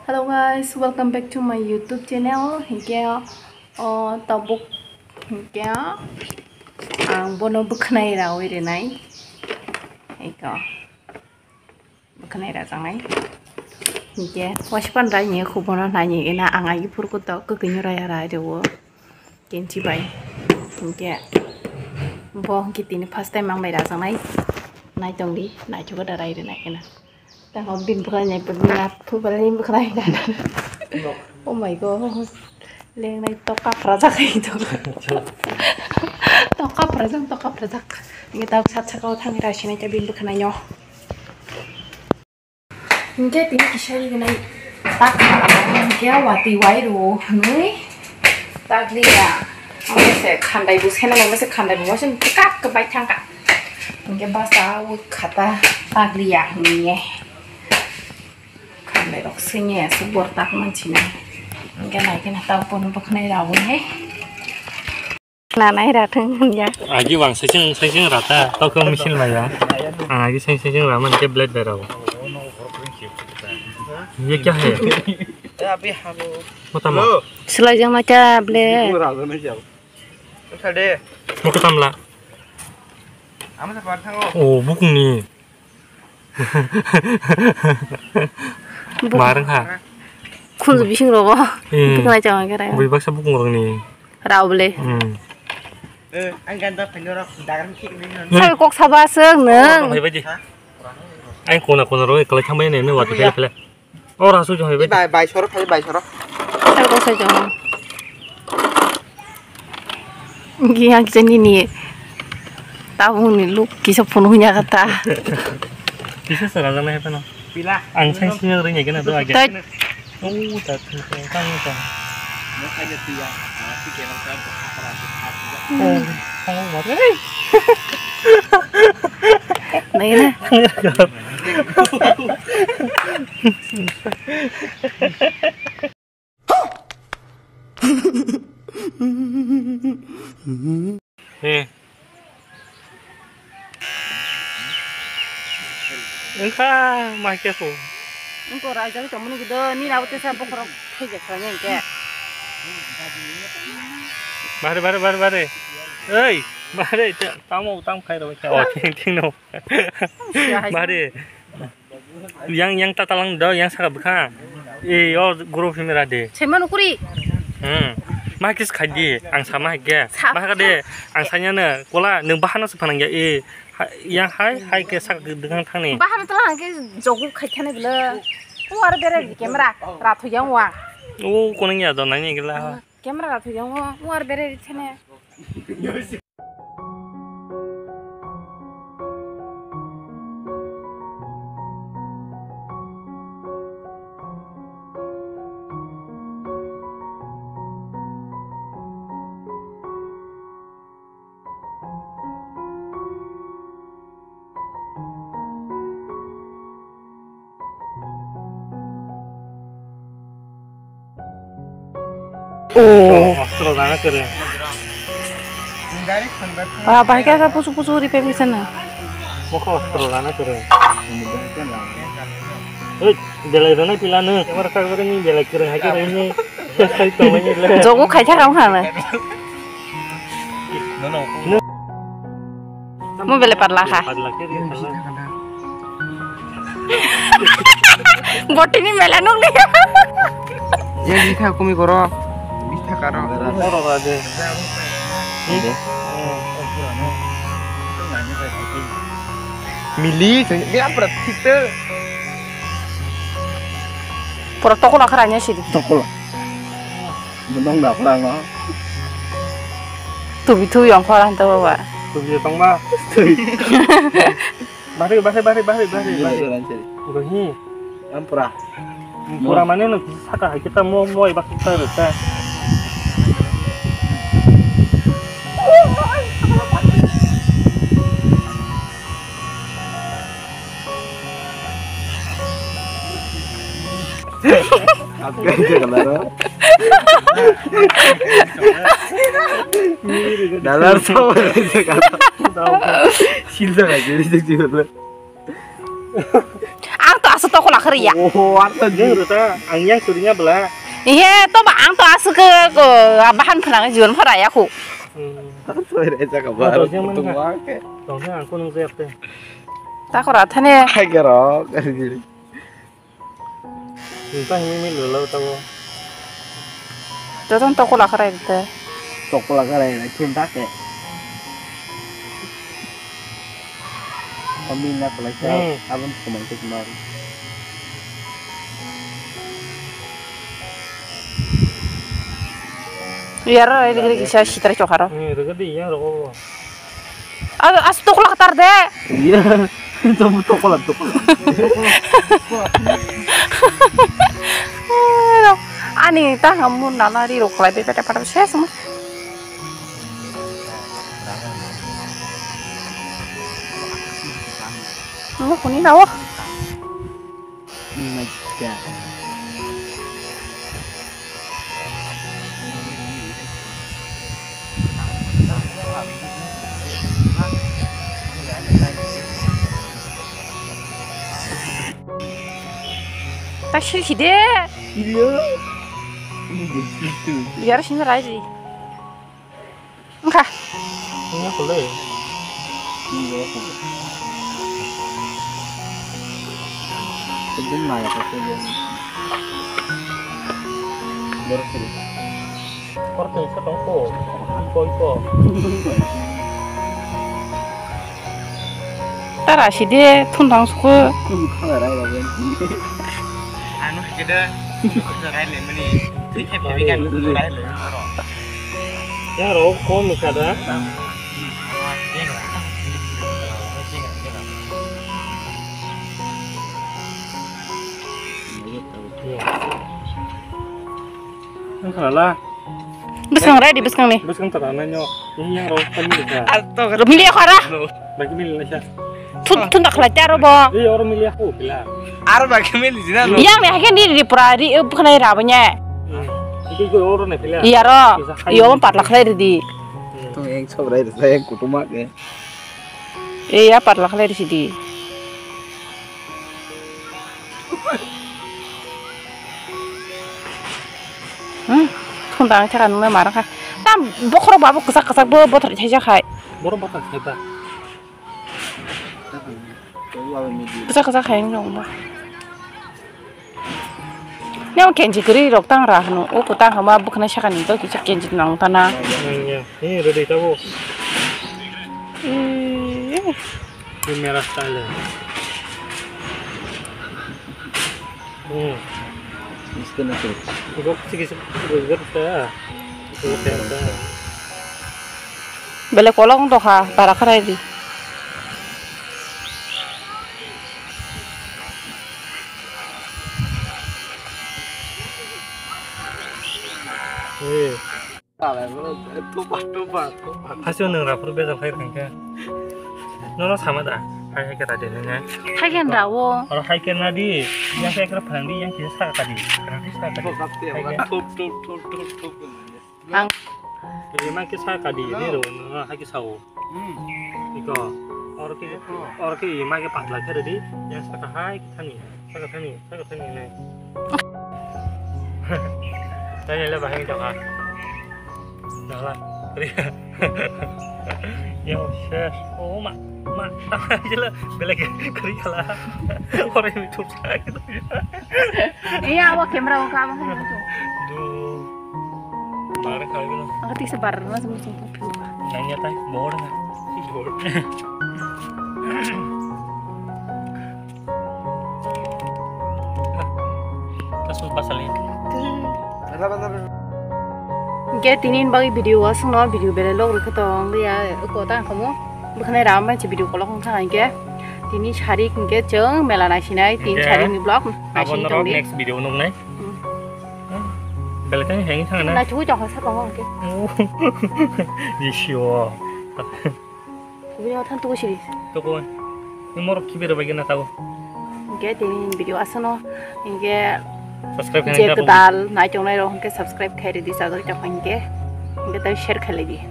Hello guys, welcome back to my YouTube channel. Hiện kia tàu book hiện kia bono book này là ôi để này. Hay có book này là dạng này. Hiện kia washpan ra nhiều khu bono này nhiều cái na ang ai pur ko tao cứ như ra ra rồi. Kiến chi bay. Hiện kia bo cái tin first time mang bài ra dạng này. Này tông đi, này chú có đợi đây để này cái nào. Ta không bin bukannya pernah pernah bukan oh my god leng này tokap rajak itu tokap rajak người ta sát sakau thang ra sini cho bin bukan nyo cái tiếng kisah cái này tak cái wati wai ro nuôi tak dia ông sẽ khăn đầy bút thế này sẽ khăn đầy bút xem cắt cái bài thang cả cái bahasa kata tak dia nih này đọc sinh nhẹ số bột tắc mang chỉ này cái này tao pun bậc này đầu nhé là này ra thương nha 아기 왕 생생을 왔다 또 그 미신 말이야 아기 생생을 하면 이제 블레드라고 이게 क्या है अभी हम 뭐tamla selajang macam bled 뭐tamla 아무나 바탕어 오 무궁니 말은 하 kun bising robo bukan aja nggak kira 우리 박사 무궁 그러니 rau boleh anh gần tới phải đưa ra đá cái sao kok sabaseng neng hay vậy anh cô nào rồi kalau 참배 내는 왔다 그래 라수 좀 해 봐 bài số đó phải bài số đó sao kok saja yang jadi ni tahu ni lu kisah penuhnya kata bisa seragam apa no pila ang 생신을 그런 얘기는 또 하게 오 따뜻해 땅이다 nó phải được tiền cái kia nó sẽ 맞아 này nè 예. 응가 맛있겠어. Engkau raja itu cuma gitu, ni laut itu saya pokok kerja kerja ni ke. Mari. Ơi, mari, tao mau tao khai rồi. Ting đâu. Mari. Yang tak talang dah, yang sakit bukan. Guru film ada. Cuma nukuri. Makis kaji, ang sama aja. Maka deh, ang sanya ne, kola nembahan sepanang ya. Yang hai ke sak dengan tang ni. Bahan itu lah ke jogu kaitnya gila. War bere kamera, ratu yang wang. Oh, konengnya ada nanya gila. Kamera ratu yang wang, war bere di sana. Terus anak keren. Apa kita pusu-pusu di pemi sana? Mau terus anak keren. Belai mana pilana? Mereka keren ni belai keren aja ini. Saya tahu ni lah. Jogu kaitnya kamu kan? No. Mau beli parlah kah? Bot ini melanung ni. yang di thang kami koro bisa karo Koro ada. mili dia praktik tu Protokol akaranya sih. tokol benong dak lang ah Tuh yang koran tu bawa. Tu dia tong ba. Bari. Udah ni. ampura Pura mana nak saka kita mau ibak kita rasa. Apa aja kalau dalar tahu aja kalau silda aja jadi juga Ang taas ito ko kola khari ya. Oh, apa Yang ruta yang surinya belah. Iya, to bang to asu ke bahan penang jual para ya ku. Soalnya aja kabar. Tunggu ke. Dongnya aku nung siap deh. Tak kora thane. Hai kero. Gini. Entah ini lolo tahu. Joton to kola khari itu. Toko lah kalian, cinta ke. Peminat pelajar, abang kemarin kemarin. Biar ini kisah si tercok haro. Ini dekat dia roko. Asu to kola ketar deh. Iya, toko lah. Ani tah kamu nalari rokla be pada pada saya semua. Nggak kuning tahu. Macam. Tak sih deh. Iya. Ini gitu. Biar sini lagi. Enggak. Ini boleh. Iya. Sedang lah ya kasihan. Bersih. Korte setongko. Iko. Tara sih deh, tundang suku. Kamera ya kan. Anu kita keren nih meni. Tapi kan keren loh. Ya roko mikada. Yang salah. Besang ready besang nih. Bus kan terananya. Ini yang roko kan mikada. Atau Milih aku arah. Bagi milih aja. Tundak kelajar boh. Iya orang milih aku bilang. arah bagi meli di sana. Yang nih akhirnya di purari bukan dari rabanya. Itu orang nih bilang. Iya roh. Iya om 4 lakh lagi di. Tuh yang sobrai saya kutumak ya. Iya 4 lakh lagi di. Tundang cara nunggu marah kan. Tam bokor babu kesak bo botol saja kai. Borong batak hebat. Kesak kai nong bah. Nyawa kenji kiri rok tang rah nu. Oh putang hama bukan syakan itu kita kenji nang tanah. Iya. Ini udah ditahu. Ini merah style. Miskin itu. Ibu sikit burger saya. Itu saya. Beli kolong tuh ha para kerai di. Tupak. Hasil neng rapor beda kayak kan. Nono sama dah. Hai kira ada nanya. Hagen rawo. Kalau hai kira nadi, yang saya kira berhenti yang kita sah tadi. Berhenti sah tadi. Tup. Ang Jadi mak kita tadi ini loh, nono hai kita sawo. Iko. Orang ki mak kita patlah kira di yang sah hai kita nih, sah nih nih. Tanya lah bahaya jangan. Jangan. Ya shes. Oh mak aja lah. Beleg kerja lah. Orang yang YouTube saya gitu. iya awak kamera awak kamu itu. Duh. Barang kali gitu. Angkat sebar lah semua semua. Nanya tay, bohong nggak? Bohong. Kasus pasalnya. Get tinin bagi video wasung no video bela log reketong dia kota kamu bukan ramai cie video kolong sang ke tini cari ke jeng melana sinai tin cari ni blog Abon masih rock tong next video nung nih. Beletnya yang sana na na. chú chọn hết bằng ke Di sio. video than tu sih Tuh kan. Ini mau kibir bagian tahu. get tinin video asno ke Subscribe kan je kedal na chong nai roh ke subscribe khai di sa do chak ke tahu share khai lagi